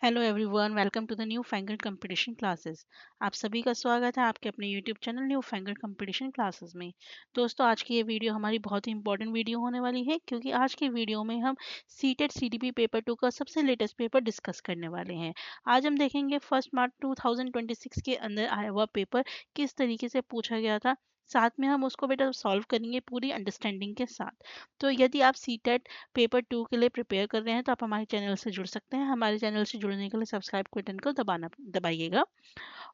Hello everyone, welcome to the New Fangle Competition Classes. आप सभी का स्वागत है आपके अपने YouTube channel New Fangle Competition Classes में। दोस्तों, आज की ये वीडियो हमारी बहुत ही इंपॉर्टेंट वीडियो होने वाली है, क्योंकि आज की वीडियो में हम सीटेट सीडीपी पेपर 2 का सबसे लेटेस्ट पेपर डिस्कस करने वाले हैं। आज हम देखेंगे 1 मार्च 2026 के अंदर आया हुआ पेपर किस तरीके से पूछा गया था। साथ में हम उसको बेटा सॉल्व करेंगे पूरी अंडरस्टैंडिंग के साथ। तो यदि आप सीटेट पेपर 2 के लिए प्रिपेयर कर रहे हैं तो आप हमारे चैनल से जुड़ सकते हैं। हमारे चैनल से जुड़ने के लिए सब्सक्राइब के बटन को दबाइएगा।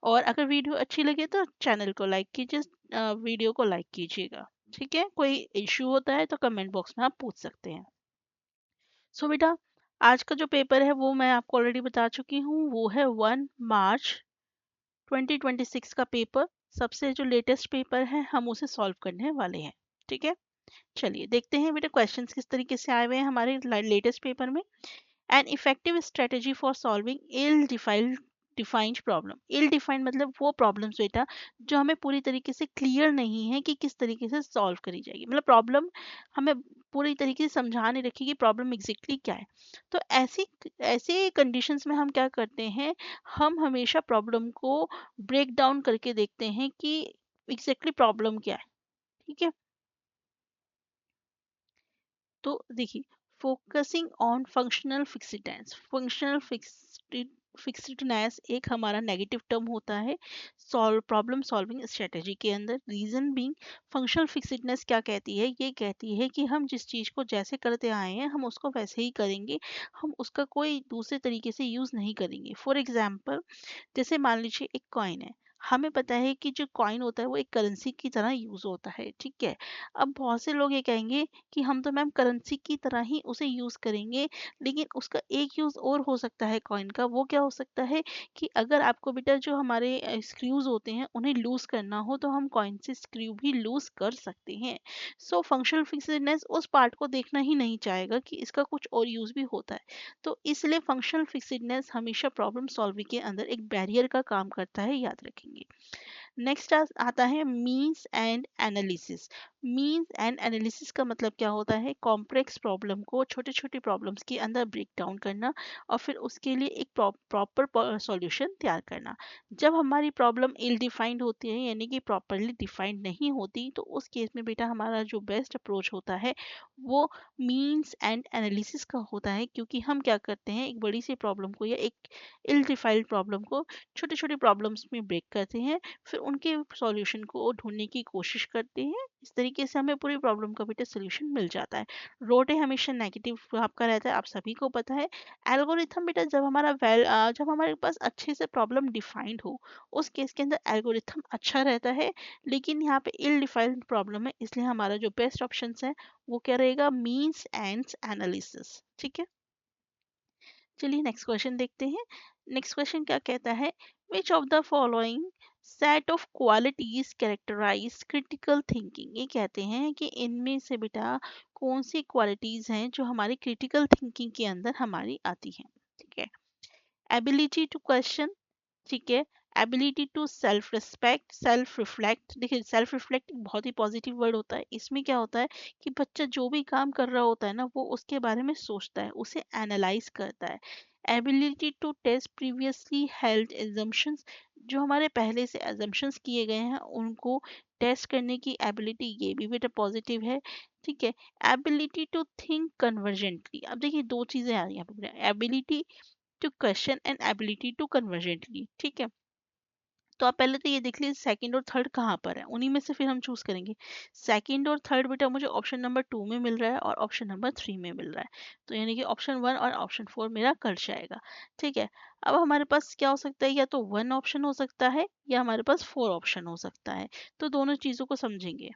और अगर वीडियो अच्छी लगे तो चैनल को लाइक कीजिए, वीडियो को लाइक कीजिएगा। ठीक है, कोई इश्यू होता है तो कमेंट बॉक्स में आप पूछ सकते हैं। सो बेटा, आज का जो पेपर है वो मैं आपको ऑलरेडी बता चुकी हूँ, वो है 1 मार्च 2026 का पेपर। सबसे जो लेटेस्ट पेपर है हम उसे सॉल्व करने वाले हैं। ठीक है, चलिए देखते हैं बेटा क्वेश्चंस किस तरीके से आए हुए हैं हमारे लेटेस्ट पेपर में। An effective strategy for solving ill-defined problem. Ill-defined मतलब वो प्रॉब्लम्स बेटा जो हमें पूरी तरीके से क्लियर नहीं है कि किस तरीके से सॉल्व करी जाएगी। मतलब प्रॉब्लम हमें पूरी तरीके से समझा नहीं रखी कि प्रॉब्लम एग्जैक्टली क्या है। तो ऐसी ऐसे कंडीशंस में हम क्या करते हैं, हम हमेशा प्रॉब्लम को ब्रेक डाउन करके देखते हैं कि एग्जैक्टली प्रॉब्लम क्या है। ठीक है, तो देखिए, फोकसिंग ऑन फंक्शनल फिक्सिटेंस। फिक्सिटनेस एक हमारा नेगेटिव टर्म होता है सॉल्व प्रॉब्लम सॉल्विंग स्ट्रेटेजी के अंदर। रीजन बीइंग, फंक्शनल फिक्सिटनेस क्या कहती है, ये कहती है कि हम जिस चीज को जैसे करते आए हैं हम उसको वैसे ही करेंगे, हम उसका कोई दूसरे तरीके से यूज नहीं करेंगे। फॉर एग्जाम्पल, जैसे मान लीजिए एक कॉइन है। हमें पता है कि जो कॉइन होता है वो एक करेंसी की तरह यूज होता है। ठीक है, अब बहुत से लोग ये कहेंगे कि हम तो मैम करेंसी की तरह ही उसे यूज करेंगे, लेकिन उसका एक यूज और हो सकता है कॉइन का। वो क्या हो सकता है कि अगर आपको बेटा जो हमारे स्क्रूज होते हैं उन्हें लूज करना हो तो हम कॉइन से स्क्रू भी लूज कर सकते हैं। सो फंक्शनल फिक्सडनेस उस पार्ट को देखना ही नहीं चाहेगा कि इसका कुछ और यूज भी होता है। तो इसलिए फंक्शनल फिक्सिडनेस हमेशा प्रॉब्लम सॉल्विंग के अंदर एक बैरियर का काम करता है, याद रखेंगे। नेक्स्ट आता है means and analysis. Means and analysis का मतलब क्या होता है, कॉम्प्लेक्स प्रॉब्लम को छोटे छोटे प्रॉब्लम्स के अंदर ब्रेक डाउन करना और फिर उसके लिए एक प्रॉपर सॉल्यूशन तैयार करना। जब हमारी प्रॉब्लम इल डिफाइंड होती है, यानी कि प्रॉपरली डिफाइंड नहीं होती, तो उस केस में बेटा हमारा जो बेस्ट अप्रोच होता है वो मीन्स एंड एनालिसिस का होता है। क्योंकि हम क्या करते हैं, एक बड़ी सी प्रॉब्लम को या एक इल डिफाइंड प्रॉब्लम को छोटे छोटे प्रॉब्लम्स में ब्रेक करते हैं, फिर उनके सॉल्यूशन को ढूंढने की कोशिश करते हैं। इस तरीके से हमें पूरी प्रॉब्लम का बेटा सोल्यूशन मिल जाता है। रोटे हमेशा नेगेटिव आपका रहता है, आप सभी को पता है। एल्गोरिथम बेटा जब हमारे पास अच्छे से प्रॉब्लम डिफाइंड हो, उस केस के अंदर एल्गोरिथम अच्छा रहता है। लेकिन यहाँ पे इल डिफाइंड प्रॉब्लम है, इसलिए हमारा जो बेस्ट ऑप्शन है वो क्या रहेगा, मीन्स एंड एनालिसिस। ठीक है, चलिए नेक्स्ट क्वेश्चन देखते हैं। नेक्स्ट क्वेश्चन क्या कहता है, which of the following set of qualities characterise critical thinking. ये कहते हैं कि इनमें से बेटा कौन सी क्वालिटीज हैं जो हमारी क्रिटिकल थिंकिंग के अंदर हमारी आती हैं। ठीक है, एबिलिटी टू क्वेश्चन। ठीक है, ability to self respect, self reflect. देखिए, सेल्फ रिफ्लेक्ट एक बहुत ही पॉजिटिव वर्ड होता है। इसमें क्या होता है कि बच्चा जो भी काम कर रहा होता है ना, वो उसके बारे में सोचता है, उसे एनालाइज करता है। Ability to test previously held assumptions, जो हमारे पहले से एजम्पशंस किए गए हैं उनको टेस्ट करने की एबिलिटी, ये भी बेटा पॉजिटिव है। ठीक है, एबिलिटी टू थिंक कन्वर्जेंटली। अब देखिए, दो चीजें आ रही हैं यहाँ पे, ability to question and ability to convergently. ठीक है, तो आप पहले तो ये देख लीजिए सेकंड और थर्ड कहाँ पर है, उन्हीं में से फिर हम चूज करेंगे। सेकंड और थर्ड बेटा मुझे ऑप्शन नंबर 2 में मिल रहा है और ऑप्शन नंबर 3 में मिल रहा है। तो यानी कि ऑप्शन 1 और ऑप्शन 4 मेरा कट जाएगा। ठीक है, अब हमारे पास क्या हो सकता है, या तो 1 ऑप्शन हो सकता है या हमारे पास 4 ऑप्शन हो सकता है। तो दोनों चीजों को समझेंगे।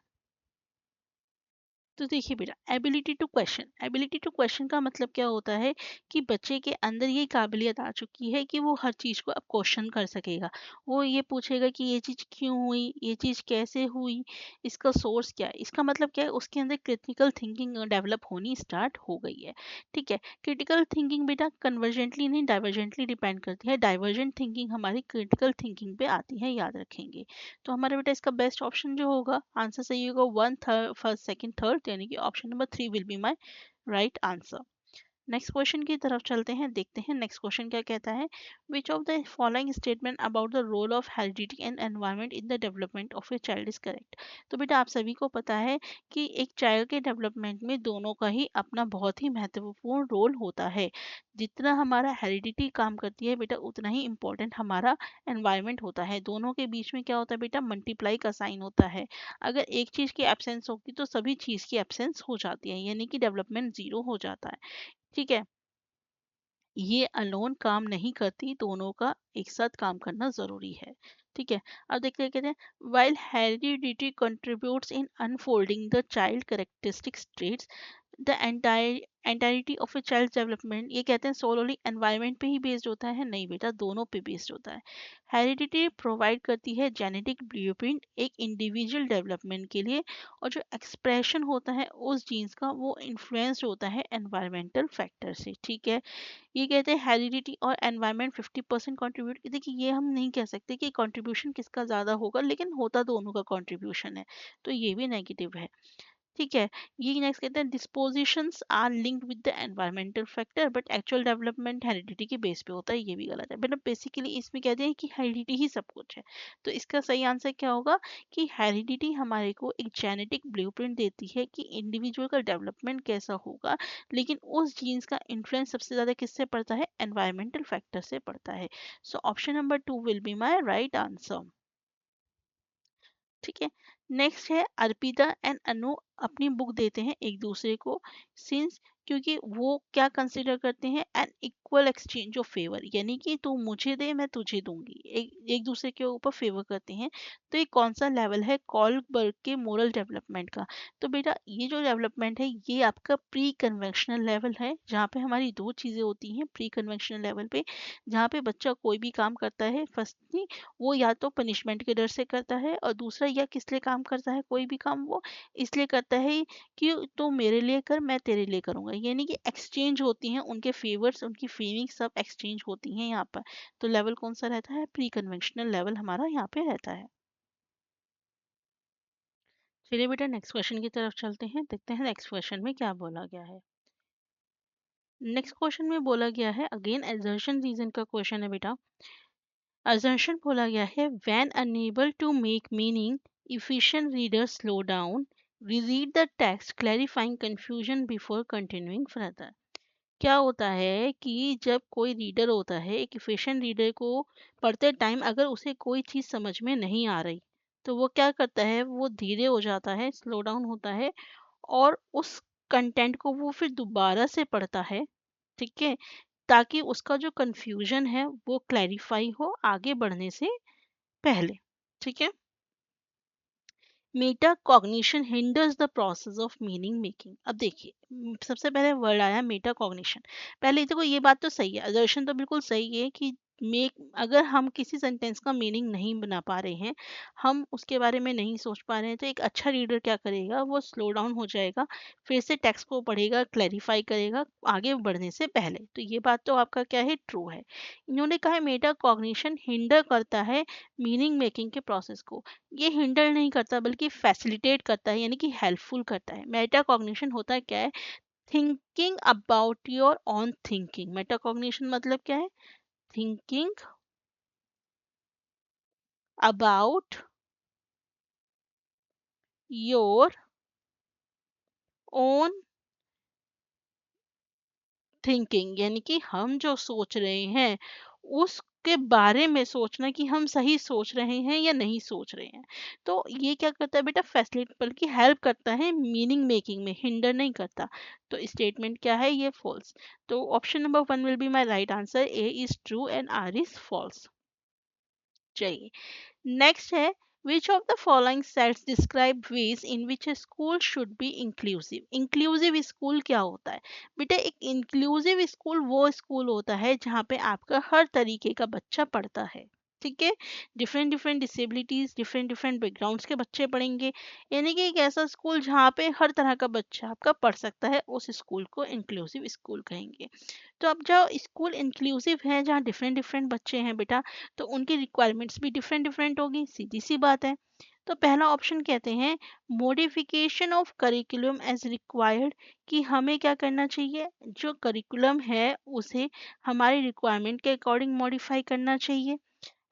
तो देखिए बेटा, ability to question, ability to question का मतलब क्या होता है कि बच्चे के अंदर ये काबिलियत आ चुकी है कि वो हर चीज को अब क्वेश्चन कर सकेगा। वो ये पूछेगा कि ये चीज क्यों हुई, ये चीज कैसे हुई, इसका सोर्स क्या है। इसका मतलब क्या है, उसके अंदर क्रिटिकल थिंकिंग डेवलप होनी स्टार्ट हो गई है। ठीक है, क्रिटिकल थिंकिंग बेटा कन्वर्जेंटली नहीं डाइवर्जेंटली डिपेंड करती है। डाइवर्जेंट थिंकिंग हमारी क्रिटिकल थिंकिंग पे आती है, याद रखेंगे। तो हमारे बेटा इसका बेस्ट ऑप्शन जो होगा, आंसर सही होगा 1 3 फर्स्ट सेकंड थर्ड, यानी कि option number 3 will be my right answer. Next question की तरफ चलते हैं, देखते हैं नेक्स्ट क्वेश्चन क्या कहता है। Which of the following statement about the role of heredity and environment in the development of a child is correct. तो बेटा आप सभी को पता है कि एक चाइल्ड के डेवलपमेंट में दोनों का ही अपना बहुत ही महत्वपूर्ण रोल होता है। जितना हमारा हेरिडिटी काम करती है बेटा, उतना ही इम्पोर्टेंट हमारा एनवायरनमेंट होता है। दोनों के बीच में क्या होता है बेटा, मल्टीप्लाई का साइन होता है। अगर एक चीज की एब्सेंस होगी तो सभी चीज की एब्सेंस हो जाती है, यानी कि डेवलपमेंट जीरो हो जाता है। ठीक है, ये अलोन काम नहीं करती, दोनों का एक साथ काम करना जरूरी है। ठीक है, अब देखते हैं, कहते हैं while heredity contributes in unfolding the child characteristic traits, the entirety of a child development, ये कहते हैं सोलोली एनवायरनमेंट पे ही बेस्ड होता है। नहीं बेटा, दोनों पे बेस्ड होता है। हेरिडिटी प्रोवाइड करती है जेनेटिक ब्लूप्रिंट एक इंडिविजुअल डेवलपमेंट के लिए, और जो एक्सप्रेशन होता है उस जीन्स का वो इन्फ्लुएंस्ड होता है एनवायरमेंटल फैक्टर से। ठीक है, ये कहते हैं हेरिडिटी और एनवायरनमेंट 50% कॉन्ट्रीब्यूट। देखिए, ये हम नहीं कह सकते कि कंट्रीब्यूशन किसका ज़्यादा होगा, लेकिन होता दोनों का कंट्रीब्यूशन है, तो ये भी नेगेटिव है। ठीक है, ये नेक्स्ट कहते हैं dispositions are linked with the environmental factor but actual development heredity के बेस पे होता है, ये भी गलत है। मतलब बेसिकली इसमें कहते हैं कि हेरिडिटी ही सब कुछ है। तो इसका सही आंसर क्या होगा कि हेरिडिटी हमारे को एक जेनेटिक ब्लूप्रिंट देती है कि इंडिविजुअल का डेवलपमेंट कैसा होगा, लेकिन उस जीन्स का इन्फ्लुएंस सबसे ज्यादा किससे पड़ता है, एनवायरमेंटल फैक्टर से पड़ता है। So option number 2 will be my right answer. ठीक है, नेक्स्ट है अर्पिता एंड अनु अपनी बुक देते हैं एक दूसरे को, सिंस क्योंकि वो क्या कंसिडर करते हैं, an equal exchange of favour, यानी कि तू मुझे दे मैं तुझे दूंगी, एक दूसरे के ऊपर फेवर करते हैं। तो ये कौन सा लेवल है, कॉलबर्ग के मोरल डेवलपमेंट का। तो बेटा ये जो डेवलपमेंट है ये आपका प्री कन्वेंशनल लेवल है, जहाँ पे हमारी दो चीजें होती हैं प्री कन्वेंशनल लेवल पे, जहाँ पे बच्चा कोई भी काम करता है, फर्स्टली वो या तो पनिशमेंट के डर से करता है, और दूसरा या किस लिए काम करता है, कोई भी काम वो इसलिए करता है कि तो मेरे लिए कर मैं तेरे लिए करूंगा, यानी कि एक्सचेंज होती हैं उनके फेवर्स, उनकी फीलिंग्स सब एक्सचेंज होती हैं यहाँ पर। तो लेवल कौन सा रहता है, प्री कन्वेंशनल लेवल हमारा यहाँ पे रहता है। चलिए बेटा नेक्स्ट क्वेश्चन की तरफ चलते हैं, देखते हैं नेक्स्ट क्वेश्चन में क्या बोला गया है। नेक्स्ट क्वेश्चन में बोला गया है, अगेन एजर्शन रीजन का क्वेश्चन है बेटा। Assertion बोला गया है when unable to make meaning, efficient readers slow down, reread the text clarifying confusion before continuing further। क्या होता है कि जब कोई रीडर होता है, एक इफिशिएंट रीडर को पढ़ते टाइम अगर उसे कोई चीज़ समझ में नहीं आ रही, तो वो क्या करता है, वो धीरे हो जाता है, स्लो डाउन होता है, और उस कंटेंट को वो फिर दोबारा से पढ़ता है। ठीक है, ताकि उसका जो कंफ्यूजन है वो क्लैरिफाई हो आगे बढ़ने से पहले। ठीक है, Meta cognition hinders the process of meaning making. अब देखिए, सबसे पहले वर्ड आया मेटा कॉग्निशन। पहले देखो ये बात तो सही है, असर्शन तो बिल्कुल सही है कि मेक, अगर हम किसी सेंटेंस का मीनिंग नहीं बना पा रहे हैं, हम उसके बारे में नहीं सोच पा रहे हैं, तो एक अच्छा रीडर क्या करेगा, वो स्लो डाउन हो जाएगा, फिर से टेक्स्ट को पढ़ेगा, क्लैरिफाई करेगा आगे बढ़ने से पहले। तो ये बात तो आपका क्या है, ट्रू है। इन्होंने कहा है मेटा कॉग्निशन हिंडर करता है मीनिंग मेकिंग के प्रोसेस को। ये हिंडर नहीं करता बल्कि फैसिलिटेट करता है, यानी कि हेल्पफुल करता है। मेटा कॉग्निशन होता है क्या है, thinking about your on thinking. Meta cognition मतलब क्या है, thinking about your own thinking, यानी कि हम जो सोच रहे हैं उसके बारे में सोचना कि हम सही सोच रहे हैं या नहीं सोच रहे हैं। तो ये क्या करता है बेटा, फैसिलिटेट बल्कि हेल्प करता है मीनिंग मेकिंग में, हिंडर नहीं करता। तो स्टेटमेंट क्या है, ये फॉल्स। तो option number 1 will be my right answer, A is true and R is false. चाहिए, नेक्स्ट है which of the following sets describe ways in which a school should be inclusive। inclusive school क्या होता है बेटा, एक inclusive school वो school होता है जहाँ पे आपका हर तरीके का बच्चा पढ़ता है। ठीक है, different different disabilities, different different backgrounds के बच्चे पढ़ेंगे, यानी कि एक ऐसा स्कूल जहाँ पे हर तरह का बच्चा आपका पढ़ सकता है, उस स्कूल को इंक्लूसिव स्कूल कहेंगे। तो अब जो स्कूल इंक्लूसिव है, जहाँ डिफरेंट डिफरेंट बच्चे हैं बेटा, तो उनकी रिक्वायरमेंट्स भी डिफरेंट डिफरेंट होगी, सीधी सी बात है। तो पहला ऑप्शन कहते हैं modification of curriculum as required, कि हमें क्या करना चाहिए, जो करिकुलम है उसे हमारी रिक्वायरमेंट के अकॉर्डिंग मॉडिफाई करना चाहिए।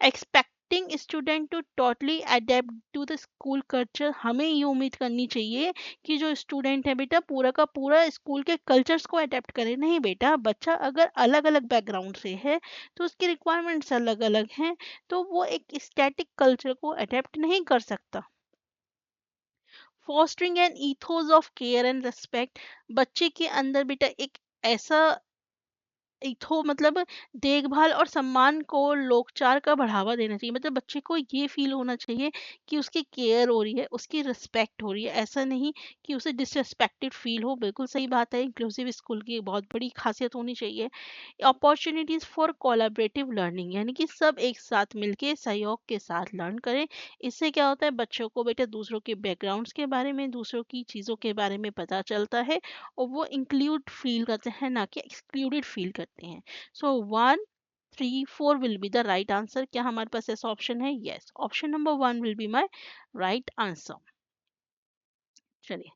Expecting student to totally adapt to the school culture, हमें ये उम्मीद करनी चाहिए कि जो स्टूडेंट है बेटा पूरा का पूरा स्कूल के कल्चर्स को अडेप्ट करे। नहीं बेटा, बच्चा अगर अलग अलग बैकग्राउंड से है तो उसकी रिक्वायरमेंट्स अलग अलग हैं, तो वो एक स्टैटिक कल्चर को अडेप्ट नहीं कर सकता। Fostering an ethos of care and respect, बच्चे के अंदर बेटा एक ऐसा इथो मतलब देखभाल और सम्मान को, लोकचार का बढ़ावा देना चाहिए। मतलब बच्चे को ये फील होना चाहिए कि उसकी केयर हो रही है, उसकी रिस्पेक्ट हो रही है, ऐसा नहीं कि उसे डिसरिस्पेक्टेड फील हो। बिल्कुल सही बात है, इंक्लूसिव स्कूल की एक बहुत बड़ी खासियत होनी चाहिए। अपॉर्चुनिटीज फॉर कोलैबोरेटिव लर्निंग, यानी कि सब एक साथ मिलके सहयोग के साथ लर्न करें। इससे क्या होता है, बच्चों को बेटा दूसरों के बैकग्राउंड्स के बारे में, दूसरों की चीज़ों के बारे में पता चलता है और वो इंक्लूड फील करते हैं, ना कि एक्सक्लूडेड फील करते हैं। So 1, 3, 4 will be the right answer. क्या हमारे पास ऐसा ऑप्शन है? Yes, option number 1 will be my right answer. चलिए,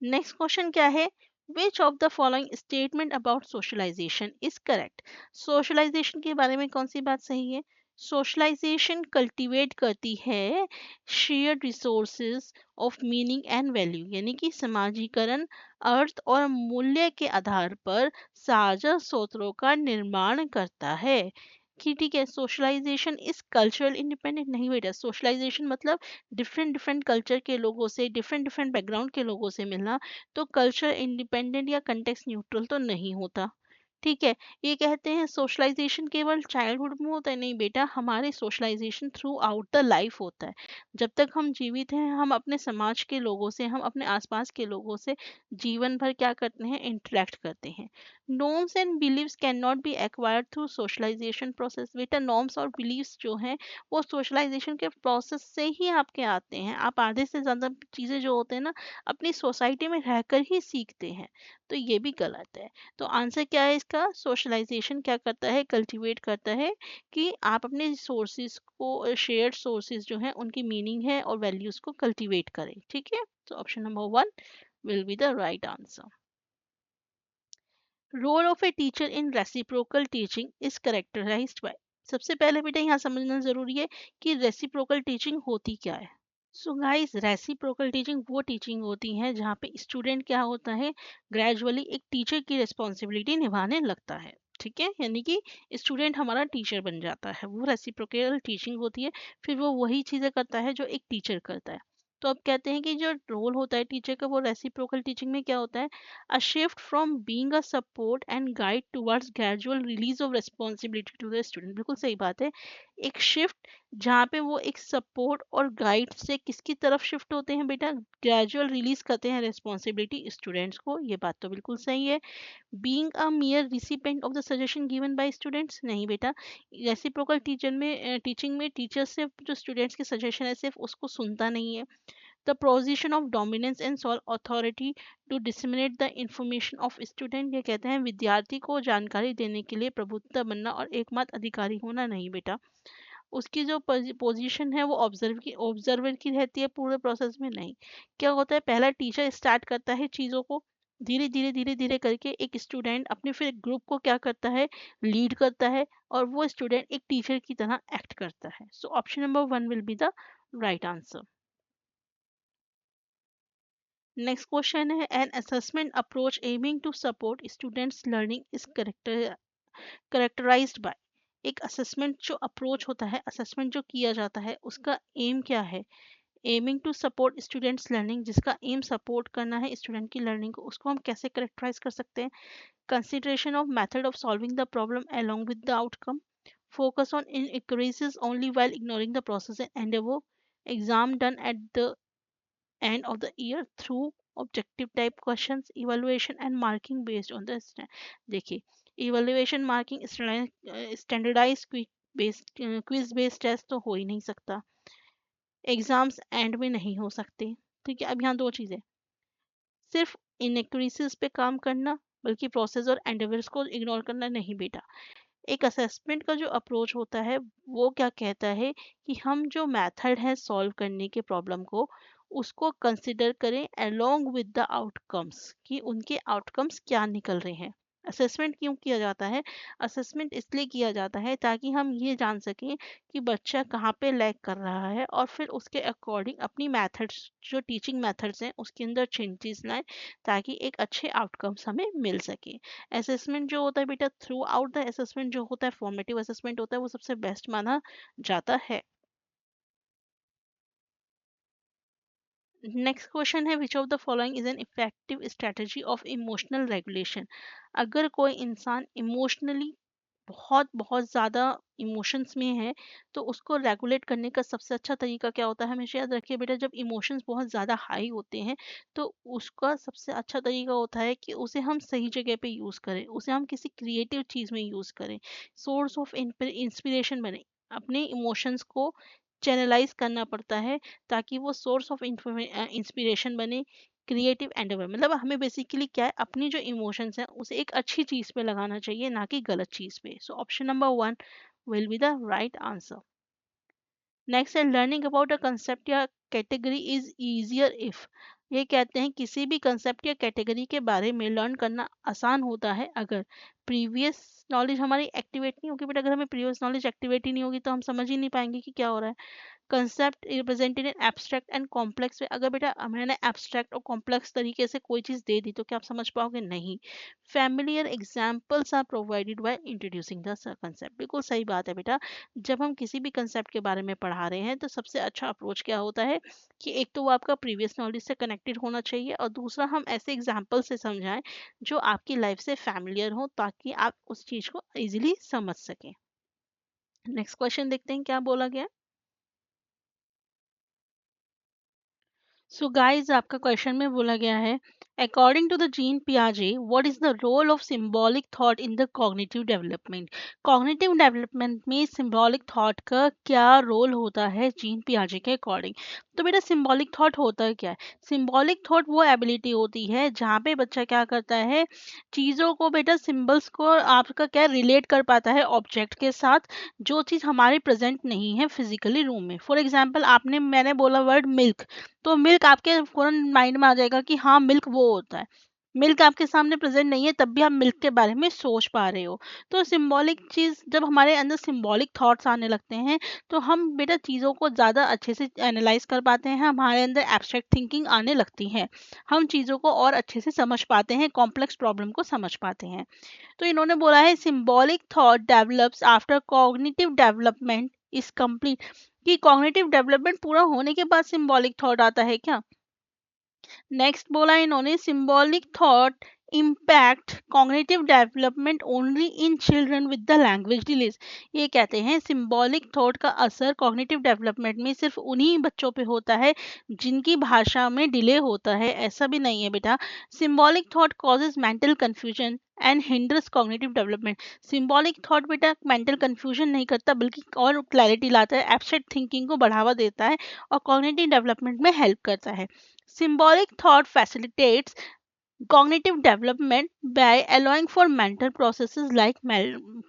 नेक्स्ट क्वेश्चन क्या है, which of the following statement about socialisation is correct. Socialisation के बारे में कौन सी बात सही है? सोशलाइजेशन कल्टीवेट करती है shared resources of meaning and value, यानी कि समाजीकरण, अर्थ और मूल्य के आधार पर साझा स्रोतों का निर्माण करता है। कि ठीक है, सोशलाइजेशन इज कल्चरल इंडिपेंडेंट, नहीं बेटा, सोशलाइजेशन मतलब डिफरेंट डिफरेंट कल्चर के लोगों से, डिफरेंट डिफरेंट बैकग्राउंड के लोगों से मिलना। तो कल्चर इंडिपेंडेंट या कंटेक्स्ट न्यूट्रल तो नहीं होता। ठीक है, ये कहते हैं सोशलाइजेशन केवल चाइल्डहुड में होता है, नहीं बेटा, हमारे socialisation throughout the life होता है। जब तक हम जीवित हैं, हम अपने समाज के लोगों से, हम अपने आसपास के लोगों से जीवन भर क्या करते हैं, इंटरेक्ट करते हैं। Norms and beliefs can not be acquired through socialisation process. बेटा, नॉर्म्स और बिलीव्स जो हैं वो सोशलाइजेशन के प्रोसेस से ही आपके आते हैं। आप आधे से ज़्यादा चीज़ें जो होते हैं ना, अपनी सोसाइटी में रहकर ही सीखते हैं। तो ये भी गलत है। तो आंसर क्या है इसका? सोशलाइजेशन क्या करता है, कल्टीवेट करता है कि आप अपने सोर्सेज को, शेयर्ड सोर्सेज जो हैं उनकी मीनिंग है और वैल्यूज को कल्टीवेट करें। ठीक है, तो option number 1 will be the right answer. Role of a teacher in reciprocal teaching is characterised by. सबसे पहले बेटा यहाँ समझना जरूरी है कि रेसिप्रोकल टीचिंग होती क्या है। सो गाइस, रेसिप्रोकल टीचिंग वो टीचिंग होती है जहाँ पे स्टूडेंट क्या होता है, ग्रेजुअली एक टीचर की रिस्पॉन्सिबिलिटी निभाने लगता है। ठीक है, यानी कि स्टूडेंट हमारा टीचर बन जाता है, वो रेसिप्रोकल टीचिंग होती है। फिर वो वही चीज़ें करता है जो एक टीचर करता है। तो अब कहते हैं कि जो रोल होता है टीचर का, वो रेसिप्रोकल टीचिंग में क्या होता है, a shift from being a support and guide towards gradual release of responsibility to the student. बिल्कुल सही बात है, एक शिफ्ट जहाँ पे वो एक सपोर्ट और गाइड से किसकी तरफ शिफ्ट होते हैं बेटा, ग्रेजुअल रिलीज करते हैं रिस्पॉन्सिबिलिटी स्टूडेंट्स को। ये बात तो बिल्कुल सही है। Being a मियर recipient of the suggestion given by students, नहीं बेटा, रेसिप्रोकल टीचर में, टीचिंग में टीचर सिर्फ जो स्टूडेंट्स के सजेशन है सिर्फ उसको सुनता नहीं है। The position of dominance and sole authority to disseminate the information of student, ये कहते हैं विद्यार्थी को जानकारी देने के लिए प्रभुत्व बनना और एकमात्र अधिकारी होना, नहीं बेटा, उसकी जो पोजीशन है वो ऑब्जर्वर की रहती है पूरे प्रोसेस में। नहीं, क्या होता है, पहला टीचर स्टार्ट करता है चीज़ों को, धीरे धीरे धीरे धीरे करके एक स्टूडेंट अपने फिर ग्रुप को क्या करता है, लीड करता है, और वो स्टूडेंट एक टीचर की तरह एक्ट करता है। So option number 1 will be the right answer. Next question है, an assessment approach aiming to support students learning is characterised by. एक असेसमेंट जो अप्रोच होता है, असेसमेंट जो किया जाता है, उसका एम क्या है, aiming to support students learning, जिसका एम सपोर्ट करना है स्टूडेंट की लर्निंग को, उसको हम कैसे करेक्टराइज कर सकते हैं? Consideration of method of solving the problem along with the outcome, focus on increases only while ignoring the process and endeavor, exam done at the end of the year through objective type questions, evaluation and marking based on the देखिए, evaluation marking standardized quiz based test तो हो ही नहीं सकता, exams and में नहीं हो सकते। ठीक है, अब यहाँ दो चीजें, सिर्फ इनएक्यूरेसीज पे काम करना, बल्कि प्रोसेस और एंडेवर्स को इग्नोर करना नहीं बेटा। एक असेसमेंट का जो अप्रोच होता है वो क्या कहता है कि हम जो मेथड है सॉल्व करने के प्रॉब्लम को उसको कंसिडर करें अलोंग विद द आउटकम्स कि उनके आउटकम्स क्या निकल रहे हैं। असेसमेंट क्यों किया जाता है? असेसमेंट इसलिए किया जाता है ताकि हम ये जान सकें कि बच्चा कहाँ पे लैग कर रहा है और फिर उसके अकॉर्डिंग अपनी मेथड्स जो टीचिंग मेथड्स हैं उसके अंदर चेंजेस लाएं ताकि एक अच्छे आउटकम्स हमें मिल सके। असेसमेंट जो होता है बेटा, थ्रू आउट द असेसमेंट जो होता है फॉर्मेटिव असेसमेंट होता है वो सबसे बेस्ट माना जाता है। नेक्स्ट क्वेश्चन है which of the following is an effective strategy of emotional regulation. अगर कोई इंसान इमोशनली बहुत बहुत ज़्यादा इमोशंस में है तो उसको रेगुलेट करने का सबसे अच्छा तरीका क्या होता है? हमेशा याद रखिए बेटा, जब इमोशंस बहुत ज़्यादा हाई होते हैं तो उसका सबसे अच्छा तरीका होता है कि उसे हम सही जगह पे यूज़ करें, उसे हम किसी क्रिएटिव चीज़ में यूज़ करें, सोर्स ऑफ इंस्पिरेशन बने। अपने इमोशंस को चैनलाइज करना पड़ता है ताकि वो सोर्स ऑफ इंस्पिरेशन बने, क्रिएटिव एंडेवर। मतलब हमें बेसिकली क्या है, अपनी जो इमोशंस हैं उसे एक अच्छी चीज पे लगाना चाहिए, ना कि गलत चीज पे। सो option number one will be the right answer. Next है लर्निंग अबाउट अ कंसेप्ट या कैटेगरी इज इजियर इफ। ये कहते हैं किसी भी कंसेप्ट या कैटेगरी के बारे में लर्न करना आसान होता है अगर प्रीवियस नॉलेज हमारी एक्टिवेट नहीं होगी। बट अगर हमें प्रीवियस नॉलेज एक्टिवेट ही नहीं होगी तो हम समझ ही नहीं पाएंगे कि क्या हो रहा है। Concept represented in abstract and complex way. अगर बेटा मैंने एब्स्ट्रैक्ट और कॉम्प्लेक्स तरीके से कोई चीज़ दे दी तो क्या आप समझ पाओगे? नहीं। Familiar examples are provided by introducing the concept. बिल्कुल सही बात है बेटा, जब हम किसी भी कंसेप्ट के बारे में पढ़ा रहे हैं तो सबसे अच्छा अप्रोच क्या होता है कि एक तो वो आपका प्रीवियस नॉलेज से कनेक्टेड होना चाहिए और दूसरा हम ऐसे एग्जाम्पल से समझाएं जो आपकी लाइफ से फैमिलियर हो ताकि आप उस चीज़ को इजीली समझ सकें। नेक्स्ट क्वेश्चन देखते हैं क्या बोला गया। सो गाइस आपका क्वेश्चन में बोला गया है अकॉर्डिंग टू द जीन पियाजे what is the role of symbolic thought in the cognitive development. Cognitive development में सिंबॉलिक थॉट का क्या रोल होता है जीन पियाजे के अकॉर्डिंग? तो बेटा सिंबॉलिक थॉट होता है क्या है? सिंबॉलिक थॉट वो एबिलिटी होती है जहाँ पे बच्चा क्या करता है, चीज़ों को बेटा सिंबल्स को आपका क्या रिलेट कर पाता है ऑब्जेक्ट के साथ जो चीज़ हमारी प्रेजेंट नहीं है फिजिकली रूम में। फॉर एग्जाम्पल आपने मैंने बोला वर्ड मिल्क, तो मिल्क आपके फौरन माइंड में आ जाएगा कि हाँ मिल्क वो होता है। मिल्क आपके सामने प्रेजेंट नहीं है तब भी आप मिल्क के बारे में सोच पा रहे हो। तो सिंबॉलिक चीज जब हमारे अंदर सिंबॉलिक थॉट्स आने लगते हैं तो हम बेटा चीज़ों को ज़्यादा अच्छे से एनालाइज कर पाते हैं, हमारे अंदर एब्स्ट्रैक्ट थिंकिंग आने लगती है, हम चीज़ों को और अच्छे से समझ पाते हैं, कॉम्प्लेक्स प्रॉब्लम को समझ पाते हैं। तो इन्होंने बोला है symbolic thought develops after cognitive development is complete. कि कॉग्निटिव डेवलपमेंट पूरा होने के बाद सिंबॉलिक थॉट आता है क्या? नेक्स्ट बोला इन्होंने symbolic thought impact cognitive development only in children with the language delays. ये कहते हैं सिंबॉलिक थॉट का असर कॉग्निटिव डेवलपमेंट में सिर्फ उन्हीं बच्चों पे होता है जिनकी भाषा में डिले होता है। ऐसा भी नहीं है बेटा। Symbolic thought causes mental confusion and hinders cognitive development. Symbolic thought बेटा मेंटल कंफ्यूजन नहीं करता बल्कि और क्लैरिटी लाता है, एब्स्ट्रैक्ट थिंकिंग को बढ़ावा देता है और कॉग्निटिव डेवलपमेंट में हेल्प करता है। Symbolic thought facilitates cognitive development by allowing for mental processes like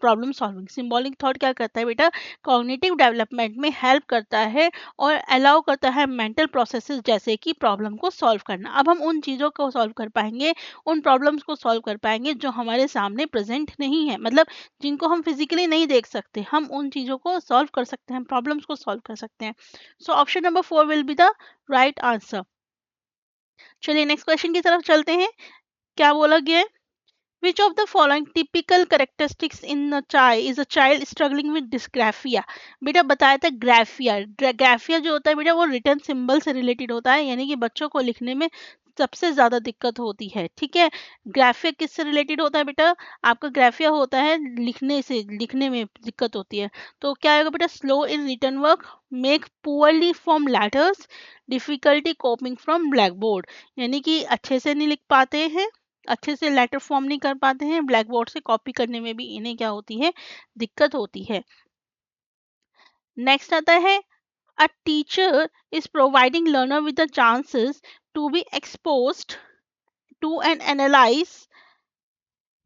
problem solving। Symbolic thought क्या करता है बेटा, cognitive development में help करता है और allow करता है mental processes जैसे कि problem को solve करना। अब हम उन चीज़ों को solve कर पाएंगे, उन problems को solve कर पाएंगे जो हमारे सामने present नहीं है, मतलब जिनको हम physically नहीं देख सकते, हम उन चीज़ों को solve कर सकते हैं, problems को solve कर सकते हैं। So option number 4 will be the right answer। चलिए नेक्स्ट क्वेश्चन की तरफ चलते हैं। क्या बोला गया है? Which of the following typical characteristics in a child is a child struggling with dysgraphia? बेटा बताया था ग्राफिया। ग्राफिया जो होता है बेटा वो रिटर्न सिंबल से रिलेटेड होता है, यानी कि बच्चों को लिखने में सबसे ज्यादा दिक्कत होती है। ठीक है, ग्राफिया किससे रिलेटेड होता है बेटा? आपका ग्राफिया होता है लिखने से, लिखने में दिक्कत होती है। तो क्या आएगा बेटा? Slow in written work, make poorly from letters, difficulty coping from black board. यानी कि अच्छे से नहीं लिख पाते हैं, अच्छे से लेटर फॉर्म नहीं कर पाते हैं, ब्लैक बोर्ड से कॉपी करने में भी इन्हें क्या होती है, दिक्कत होती है। नेक्स्ट आता है a teacher is providing learner with the chances to be exposed to and analyse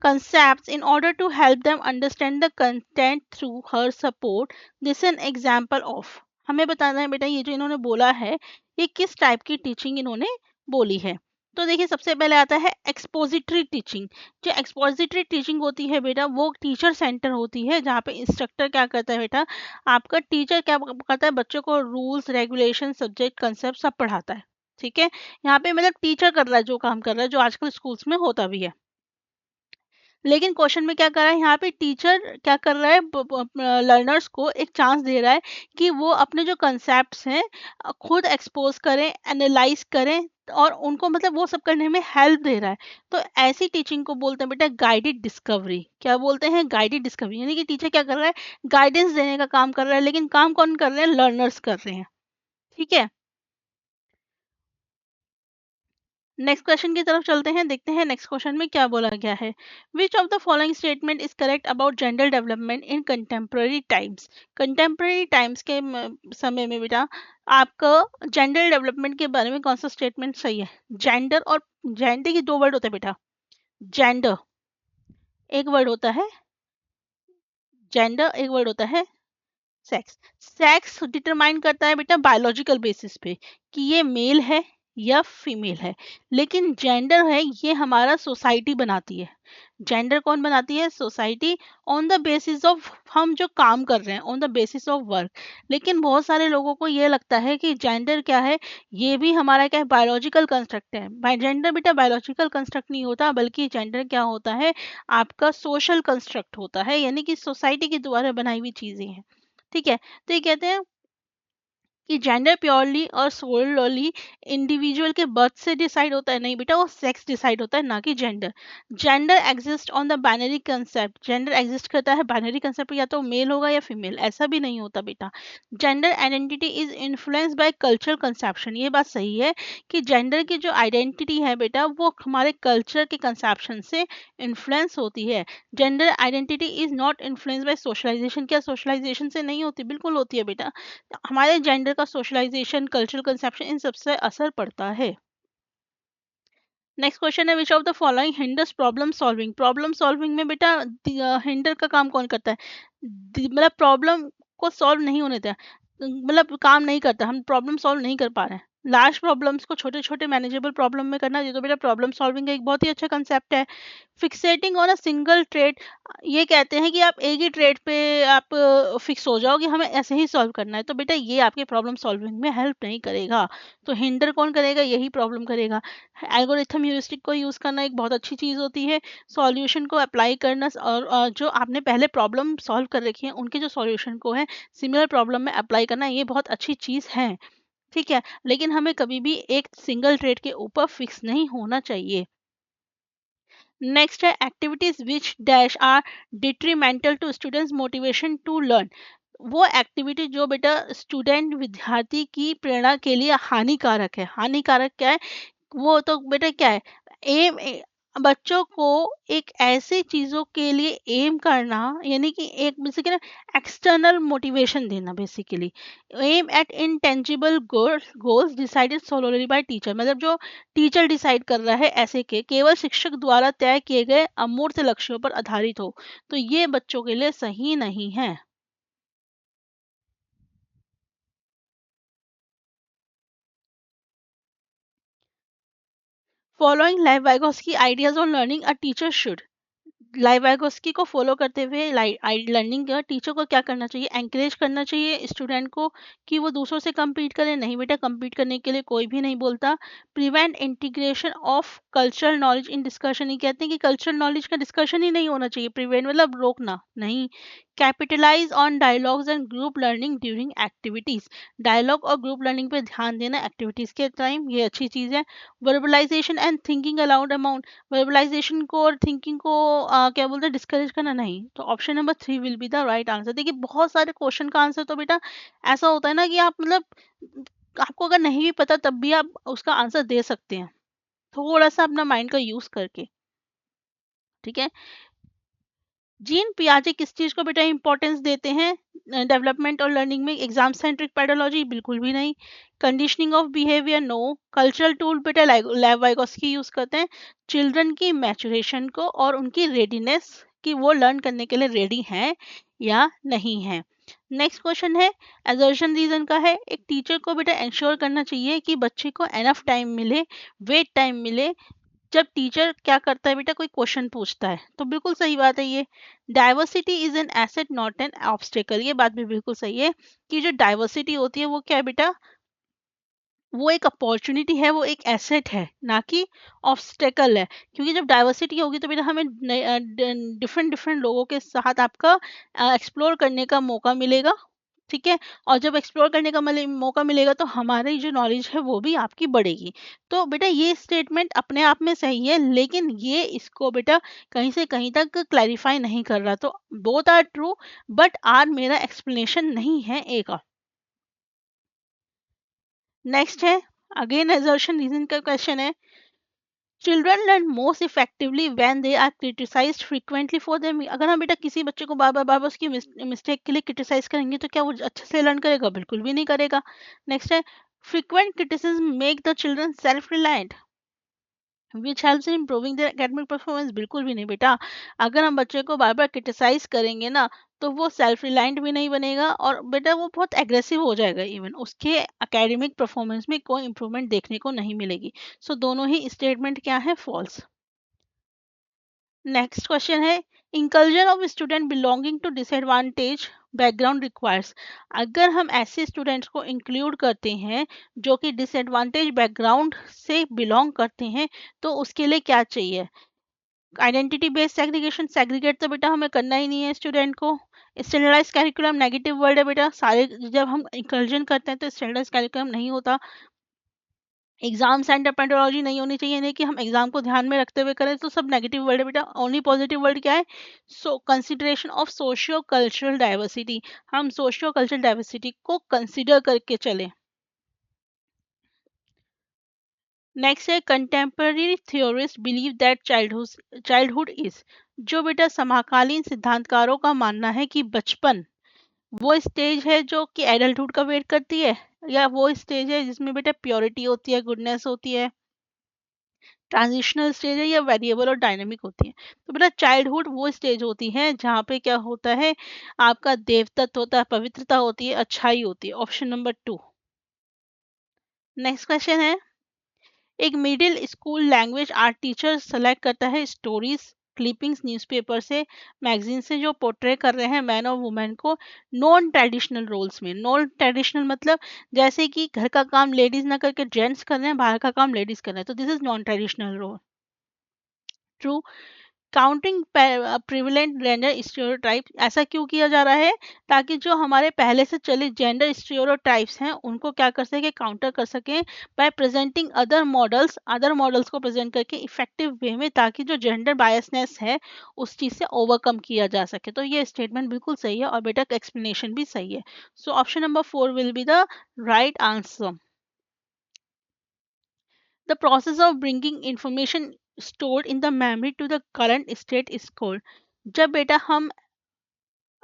concepts in order to help them understand the content through her support. This is an example of, हमें बताना है बेटा ये जो इन्होंने बोला है ये किस टाइप की टीचिंग इन्होंने बोली है। तो देखिए सबसे पहले आता है एक्सपोजिटरी टीचिंग। जो एक्सपोजिटरी टीचिंग होती है बेटा वो टीचर सेंटर होती है, जहाँ पे इंस्ट्रक्टर क्या करता है बेटा, आपका टीचर क्या करता है, बच्चों को रूल्स रेगुलेशन सब्जेक्ट कंसेप्ट सब पढ़ाता है। ठीक है, यहाँ पे मतलब टीचर कर रहा है जो काम कर रहा है, जो आजकल स्कूल्स में होता भी है। लेकिन क्वेश्चन में क्या कर रहा है, यहाँ पे टीचर क्या कर रहा है, लर्नर्स को एक चांस दे रहा है कि वो अपने जो कंसेप्ट्स हैं खुद एक्सपोज करें, एनालाइज करें, और उनको मतलब वो सब करने में हेल्प दे रहा है। तो ऐसी टीचिंग को बोलते हैं बेटा गाइडेड डिस्कवरी। क्या बोलते हैं, गाइडेड डिस्कवरी, यानी कि टीचर क्या कर रहा है, गाइडेंस देने का काम कर रहा है, लेकिन काम कौन कर रहे हैं, लर्नर्स कर रहे हैं। ठीक है, नेक्स्ट क्वेश्चन की तरफ चलते हैं, देखते हैं नेक्स्ट क्वेश्चन में क्या बोला गया है। Which of the following statement is correct about gender development in contemporary times. Contemporary times के समय में बेटा आपका जेंडर डेवलपमेंट के बारे में कौन सा स्टेटमेंट सही है। जेंडर और जेंडर की दो वर्ड होते हैं बेटा, जेंडर एक वर्ड होता है, जेंडर एक वर्ड होता है सेक्स। सेक्स डिटरमाइन करता है बेटा बायोलॉजिकल बेसिस पे कि ये मेल है या फीमेल है, लेकिन जेंडर है ये हमारा सोसाइटी बनाती है। जेंडर कौन बनाती है, society, on the basis of हम जो काम कर रहे हैं, on the basis of work. लेकिन बहुत सारे लोगों को ये लगता है कि जेंडर क्या है, ये भी हमारा क्या है, बायोलॉजिकल कंस्ट्रक्ट है। जेंडर बेटा बायोलॉजिकल कंस्ट्रक्ट नहीं होता, बल्कि जेंडर क्या होता है, आपका सोशल कंस्ट्रक्ट होता है, यानी कि सोसाइटी के द्वारा बनाई हुई चीजें हैं। ठीक है, तो ये कहते हैं कि जेंडर प्योरली और सोलली इंडिविजुअल के बर्थ से डिसाइड होता है, नहीं बेटा वो सेक्स डिसाइड होता है, ना कि gender. Gender exist on the binary concept, gender exist करता है बाइनरी कंसेप्ट, या तो मेल होगा या फीमेल, ऐसा भी नहीं होता बेटा। Gender identity is influence by cultural conception, ये बात सही है कि जेंडर की जो आइडेंटिटी है बेटा वो हमारे कल्चर के कंसेप्शन से इन्फ्लुएंस होती है। Gender identity is not influence by socialisation, क्या सोशलाइजेशन से नहीं होती, बिल्कुल होती है बेटा। हमारे जेंडर का सोशलाइजेशन कल्चरल कंसेप्शन इन सबसे असर पड़ता है। नेक्स्ट क्वेश्चन है which of the following hinders problem solving. Problem solving में बेटा हिंडर का काम कौन करता है, मतलब प्रॉब्लम को सॉल्व नहीं होने देता, मतलब काम नहीं करता, हम प्रॉब्लम सॉल्व नहीं कर पा रहे हैं, लार्ज प्रॉब्लम्स को छोटे छोटे मैनेजेबल प्रॉब्लम में करना, ये तो बेटा प्रॉब्लम सॉल्विंग का एक बहुत ही अच्छा कंसेप्ट है। फिक्सेटिंग ऑन अ सिंगल ट्रेड, ये कहते हैं कि आप एक ही ट्रेड पे आप फिक्स हो जाओ कि हमें ऐसे ही सॉल्व करना है, तो बेटा ये आपके प्रॉब्लम सॉल्विंग में हेल्प नहीं करेगा। तो हिंडर कौन करेगा, यही प्रॉब्लम करेगा। एल्गोरिथम ह्यूरिस्टिक को यूज़ करना एक बहुत अच्छी चीज़ होती है, सॉल्यूशन को अप्लाई करना, और जो आपने पहले प्रॉब्लम सॉल्व कर रखी है उनके जो सॉल्यूशन को है सिमिलर प्रॉब्लम में अप्लाई करना, ये बहुत अच्छी चीज़ है। ठीक है, लेकिन हमें कभी भी एक सिंगल ट्रेड के ऊपर फिक्स नहीं होना चाहिए। नेक्स्ट है activities which dash are detrimental to students motivation to learn. वो एक्टिविटी जो बेटा स्टूडेंट विद्यार्थी की प्रेरणा के लिए हानिकारक है। हानिकारक क्या है, वो तो बेटा क्या है, एम बच्चों को एक ऐसी चीजों के लिए एम करना, यानी कि एक बेसिकली एक्सटर्नल मोटिवेशन देना, basically aim at intangible goals goals decided solely by teacher, मतलब जो टीचर डिसाइड कर रहा है ऐसे के केवल शिक्षक द्वारा तय किए गए अमूर्त लक्ष्यों पर आधारित हो, तो ये बच्चों के लिए सही नहीं है। Following Lev Vygotsky ideas on learning a teacher should. Lev Vygotsky को फॉलो करते हुए लर्निंग का टीचर को क्या करना चाहिए, एंकरेज करना चाहिए स्टूडेंट को कि वो दूसरों से compete करे, नहीं बेटा compete करने के लिए कोई भी नहीं बोलता। Prevent integration of cultural knowledge in discussion, ये कहते हैं कि कल्चरल नॉलेज का डिस्कशन ही नहीं होना चाहिए, प्रिवेंट मतलब रोकना नहीं। Capitalise on dialogues and group learning during activities, dialogue और ग्रुप लर्निंग पे ध्यान देना एक्टिविटीज के टाइम, ये अच्छी चीज़ है। वर्बलाइजेशन एंड थिंकिंग अलाउड अमाउंट, वर्बलाइजेशन को और थिंकिंग को क्या बोलते हैं, डिस्करेज करना नहीं, तो option number 3 will be the right answer. देखिए बहुत सारे क्वेश्चन का आंसर तो बेटा ऐसा होता है ना कि आप मतलब आपको अगर नहीं भी पता तब भी आप उसका आंसर दे सकते हैं, थोड़ा सा अपना माइंड का यूज करके। ठीक है, जीन पियाजे किस चीज को बेटा इंपॉर्टेंस देते हैं डेवलपमेंट और लर्निंग में? एग्जाम सेंट्रिक पेडोलॉजी बिल्कुल भी नहीं। Conditioning of behaviour no. Cultural tool बेटा लेवाइगोस्की यूज करते हैं चिल्ड्रन की मैचुरेशन को और उनकी रेडीनेस कि वो लर्न करने के लिए रेडी हैं या नहीं है। नेक्स्ट क्वेश्चन है एजर्शन रीजन का है। एक टीचर को बेटा इंश्योर करना चाहिए कि बच्चे को एनफ टाइम मिले, वेट टाइम मिले जब टीचर क्या करता है बेटा कोई क्वेश्चन पूछता है। तो बिल्कुल सही बात है ये। Diversity is an asset not an obstacle, ये बात भी बिल्कुल सही है कि जो डाइवर्सिटी होती है वो क्या है बेटा, वो एक अपॉर्चुनिटी है, वो एक एसेट है, ना कि ऑब्स्टेकल है। क्योंकि जब डाइवर्सिटी होगी तो बेटा हमें डिफरेंट डिफरेंट लोगों के साथ आपका एक्सप्लोर करने का मौका मिलेगा। ठीक है, और जब एक्सप्लोर करने का मौका मिलेगा तो हमारी जो नॉलेज है वो भी आपकी बढ़ेगी। तो बेटा ये स्टेटमेंट अपने आप में सही है, लेकिन ये इसको बेटा कहीं से कहीं तक क्लैरिफाई नहीं कर रहा। तो both are true but R मेरा एक्सप्लेनेशन नहीं है एक। नेक्स्ट है अगेन एजर्शन रीजन का क्वेश्चन है children learn most effectively when they are criticised frequently for them. अगर हम बेटा किसी बच्चे को बार बार उसकी मिस्टेक के लिए क्रिटिसाइज करेंगे तो क्या वो अच्छे से लर्न करेगा? बिल्कुल भी नहीं करेगा। नेक्स्ट है frequent criticism make the children self reliant which helps in improving there academic performance. बिल्कुल भी नहीं बेटा। अगर हम बच्चे को बार बार क्रिटिसाइज करेंगे ना तो वो सेल्फ रिलायंट भी नहीं बनेगा और बेटा वो बहुत एग्रेसिव हो जाएगा, इवन उसके एकेडमिक परफॉर्मेंस में कोई इंप्रूवमेंट देखने को नहीं मिलेगी। सो दोनों ही स्टेटमेंट क्या है? फॉल्स। नेक्स्ट क्वेश्चन है inclusion of student belonging to disadvantage background requires. अगर हम ऐसे स्टूडेंट्स को इंक्लूड करते हैं जो कि डिसएडवांटेज बैकग्राउंड से बिलोंग करते हैं तो उसके लिए क्या चाहिए? आइडेंटिटी बेस्ड सेग्रीगेशन, सेग्रीगेट तो बेटा हमें करना ही नहीं है स्टूडेंट को। स्टैंडर्डाइज कैरिकुलम नेगेटिव वर्ड है बेटा, सारे जब हम इंकल्जन करते हैं तो स्टैंडर्डाइज कैरिकुलम नहीं होता। एग्जाम सेंटर पेडोलॉजी नहीं होनी चाहिए, नहीं कि हम एग्जाम को ध्यान में रखते हुए करें, तो सब नेगेटिव वर्ड है बेटा। ओनली पॉजिटिव वर्ड क्या है? So consideration of socio cultural diversity, हम सोशियो कल्चरल डाइवर्सिटी को कंसिडर करके चले। नेक्स्ट है contemporary theorist believe that childhood is. जो बेटा समकालीन सिद्धांतकारों का मानना है कि बचपन वो स्टेज है जो कि एडल्टहुड का वेट करती है, या वो स्टेज है जिसमें बेटा प्योरिटी होती है, गुडनेस होती है, ट्रांजिशनल स्टेज है, या वेरिएबल और डायनेमिक होती है। तो बेटा चाइल्डहुड वो स्टेज होती है जहाँ पे क्या होता है, आपका देवतत्व होता है, पवित्रता होती है, अच्छाई होती है। Option number 2। नेक्स्ट क्वेश्चन है एक middle school language art teacher select करता है स्टोरीज क्लिपिंग्स न्यूज़पेपर से, मैगजीन से, जो पोर्ट्रे कर रहे हैं मैन और वुमेन को नॉन ट्रेडिशनल रोल्स में। नॉन ट्रेडिशनल मतलब जैसे कि घर का काम लेडीज ना करके जेंट्स कर रहे हैं, बाहर का काम लेडीज कर रहे हैं, तो this is non traditional role. True. Counting prevalent gender stereotype, ऐसा क्यों किया जा रहा है? ताकि जो हमारे पहले से चले जेंडर स्टीरियोटाइप्स हैं उनको क्या कर सके, काउंटर कर सकें बाय प्रेजेंटिंग अदर मॉडल्स को प्रेजेंट करके इफेक्टिव वे में, ताकि जो जेंडर बायसनेस है उस चीज से ओवरकम किया जा सके। तो ये स्टेटमेंट बिल्कुल सही है और बेटा एक्सप्लेनेशन भी सही है। So option number 4 will be the right answer. The process of bringing information stored in the memory to the current state is called। जब बेटा हम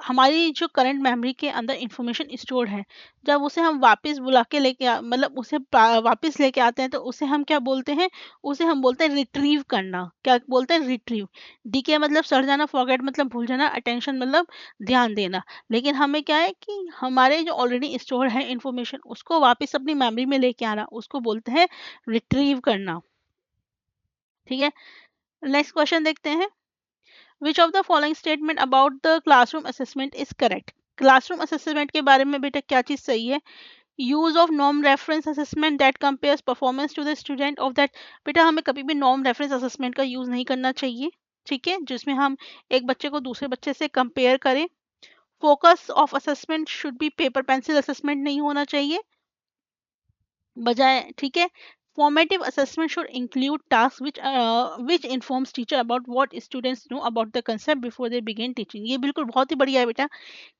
हमारी जो करंट मेमोरी के अंदर इंफॉर्मेशन स्टोर है, जब उसे हम वापस बुला के मतलब उसे वापस लेके आते हैं तो उसे हम क्या बोलते हैं? उसे हम बोलते हैं रिट्रीव करना। क्या बोलते हैं? रिट्रीव। डीके मतलब सड़ जाना, फॉरगेट मतलब भूल जाना, अटेंशन मतलब ध्यान देना। लेकिन हमें क्या है कि हमारे जो ऑलरेडी स्टोर है इंफॉर्मेशन उसको वापस अपनी मेमोरी में लेके आना, उसको बोलते हैं रिट्रीव करना। ठीक है, नेक्स्ट क्वेश्चन देखते हैं which of the following statement about the classroom assessment is correct. Classroom assessment के बारे में बेटा क्या चीज सही है? Use of norm reference assessment that compares performance to the student of that. बेटा हमें कभी भी नॉर्म रेफरेंस असेसमेंट का यूज नहीं करना चाहिए, ठीक है, जिसमें हम एक बच्चे को दूसरे बच्चे से कंपेयर करें। Focus of assessment should be paper pencil assessment नहीं होना चाहिए बजाय, ठीक है। Formative assessment should include tasks which informs teacher about what students know about the concept before they begin teaching. ये बिल्कुल बहुत ही बढ़िया है बेटा।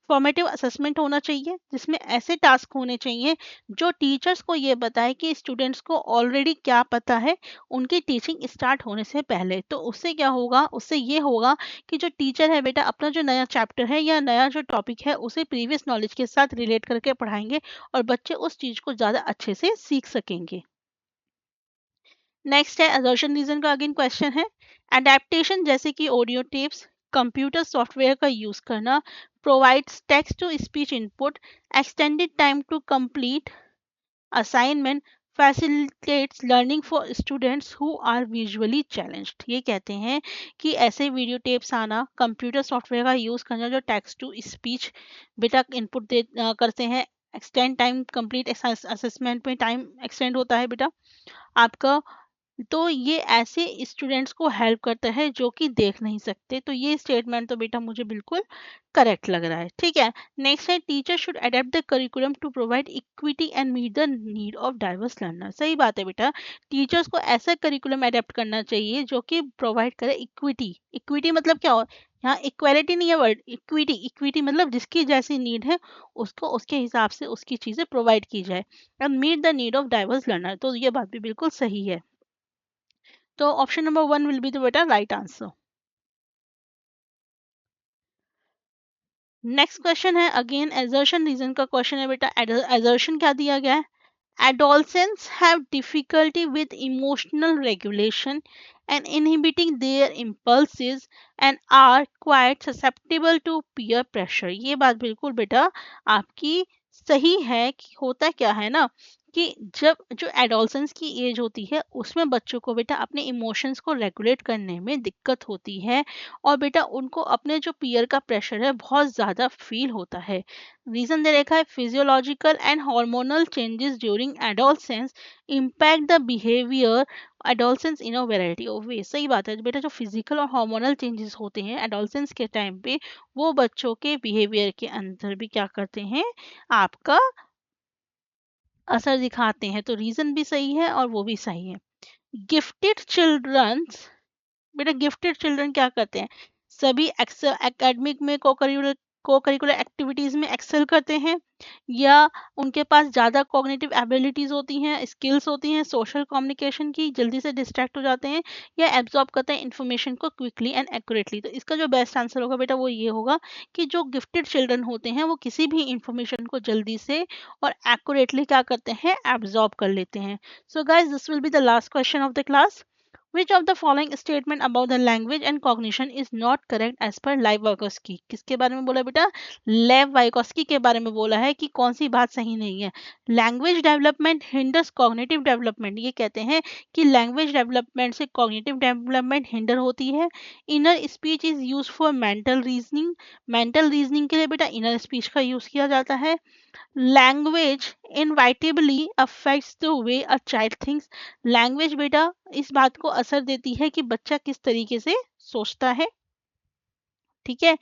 फॉर्मेटिव असेसमेंट होना चाहिए जिसमें ऐसे टास्क होने चाहिए जो टीचर्स को ये बताए कि स्टूडेंट्स को ऑलरेडी क्या पता है उनकी टीचिंग स्टार्ट होने से पहले। तो उससे क्या होगा, उससे ये होगा कि जो टीचर है बेटा अपना जो नया चैप्टर है या नया जो टॉपिक है उसे प्रीवियस नॉलेज के साथ रिलेट करके पढ़ाएंगे और बच्चे उस चीज को ज़्यादा अच्छे से सीख सकेंगे। नेक्स्ट है असर्शन रीजन का अगेन क्वेश्चन है। एडेप्टेशन जैसे कि ऑडियो टेप्स, कंप्यूटर सॉफ्टवेयर का यूज करना, provides text to speech input, extended time to complete assignment, facilitates learning for students who are visually challenged. ये कहते हैं कि ऐसे वीडियो टेप्स आना, कंप्यूटर सॉफ्टवेयर का यूज करना जो टेक्स्ट टू स्पीच बेटा इनपुट करते हैं, एक्सटेंड टाइम कंप्लीट असेसमेंट में टाइम एक्सटेंड होता है बेटा आपका, तो ये ऐसे स्टूडेंट्स को हेल्प करता है जो कि देख नहीं सकते। तो ये स्टेटमेंट तो बेटा मुझे बिल्कुल करेक्ट लग रहा है। ठीक है, नेक्स्ट है teacher should adapt the curriculum to provide equity and meet the need of diverse learner. सही बात है बेटा, टीचर्स को ऐसा करिकुलम अडेप्ट करना चाहिए जो कि प्रोवाइड करे इक्विटी। इक्विटी मतलब क्या हो, यहाँ इक्वालिटी नहीं है वर्ड, इक्विटी। इक्विटी मतलब जिसकी जैसी नीड है उसको उसके हिसाब से उसकी चीजें प्रोवाइड की जाए and meet the need of diverse learner. तो ये बात भी बिल्कुल सही है। तो option number 1 will be the बेटा राइट आंसर। नेक्स्ट क्वेश्चन है अगेन एजर्शन रीजन का क्वेश्चन है बेटा। एजर्शन क्या दिया गया है, adolescents have difficulty with emotional regulation and inhibiting their impulses and are quite susceptible to peer pressure। ये बात बिल्कुल बेटा आपकी सही है कि होता क्या है ना कि जब जो एडोलसेंस की एज होती है उसमें बच्चों को बेटा अपने इमोशंस को रेगुलेट करने में दिक्कत होती है और बेटा उनको अपने जो पीयर का प्रेशर है बहुत ज़्यादा फील होता है। रीजन दे रखा है physiological and hormonal changes during adolescence impact the behaviour adolescence in a variety of वे। सही बात है बेटा, जो फिजिकल और हार्मोनल चेंजेस होते हैं एडोलसेंस के टाइम पे वो बच्चों के बिहेवियर के अंदर भी क्या करते हैं, आपका असर दिखाते हैं। तो रीजन भी सही है और वो भी सही है। गिफ्टेड चिल्ड्रंस बेटा, गिफ्टेड चिल्ड्रन क्या करते हैं, सभी एकेडमिक में को करिकुलर एक्टिविटीज में एक्सेल करते हैं या उनके पास ज़्यादा कॉग्निटिव एबिलिटीज होती हैं, स्किल्स होती हैं सोशल कम्युनिकेशन की, जल्दी से डिस्ट्रैक्ट हो जाते हैं या एब्जॉर्ब करते हैं इन्फॉर्मेशन को क्विकली एंड एक्यूरेटली। तो इसका जो बेस्ट आंसर होगा बेटा वो ये होगा कि जो गिफ्टेड चिल्ड्रन होते हैं वो किसी भी इंफॉर्मेशन को जल्दी से और एक्यूरेटली क्या करते हैं, एब्जॉर्ब कर लेते हैं। सो guys this will be the last question of the class. Which of the following statement about the language and cognition is not correct as per Lev Vygotsky? किसके बारे में बोला बेटा, लेव वाइकोस्की के बारे में बोला है कि कौन सी बात सही नहीं है। Language development hinders cognitive development, ये कहते हैं कि लैंग्वेज डेवलपमेंट से कॉग्निटिव डेवलपमेंट हिंडर होती है। Inner speech is use for mental reasoning, mental reasoning के लिए बेटा इनर स्पीच का यूज किया जाता है। Language inevitably affects the way a child thinks, language बेटा इस बात को असर देती है कि बच्चा किस तरीके से सोचता है। ठीक है,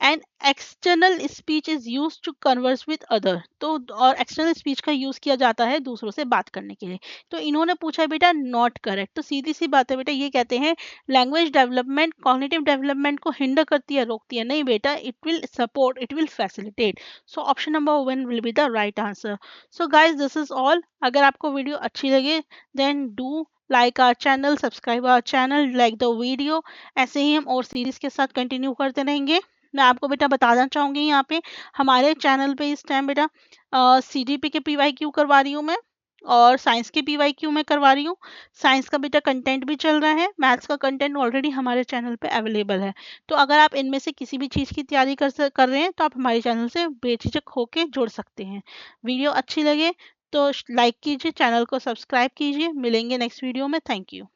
and external speech is use to converse with other, तो और एक्सटर्नल स्पीच का यूज किया जाता है दूसरों से बात करने के लिए। तो इन्होंने पूछा है बेटा नॉट करेक्ट, तो सीधी सी बात है बेटा, ये कहते हैं लैंग्वेज डेवलपमेंट कॉग्निटिव डेवलपमेंट को हिंडर करती है, रोकती है नहीं बेटा, it will support, it will facilitate. So option number 1 will be the right answer. So guys this is all. अगर आपको वीडियो अच्छी लगे then do like our channel, subscribe our channel, like the video. ऐसे ही हम और series के साथ कंटिन्यू करते रहेंगे। मैं आपको बेटा बताना चाहूँगी यहाँ पे हमारे चैनल पे इस टाइम बेटा CGP के PYQ करवा रही हूँ मैं और साइंस के PYQ में करवा रही हूँ। साइंस का बेटा कंटेंट भी चल रहा है, मैथ्स का कंटेंट ऑलरेडी हमारे चैनल पे अवेलेबल है। तो अगर आप इनमें से किसी भी चीज़ की तैयारी कर रहे हैं तो आप हमारे चैनल से बेझिझक होके जुड़ सकते हैं। वीडियो अच्छी लगे तो लाइक कीजिए, चैनल को सब्सक्राइब कीजिए। मिलेंगे नेक्स्ट वीडियो में। Thank you.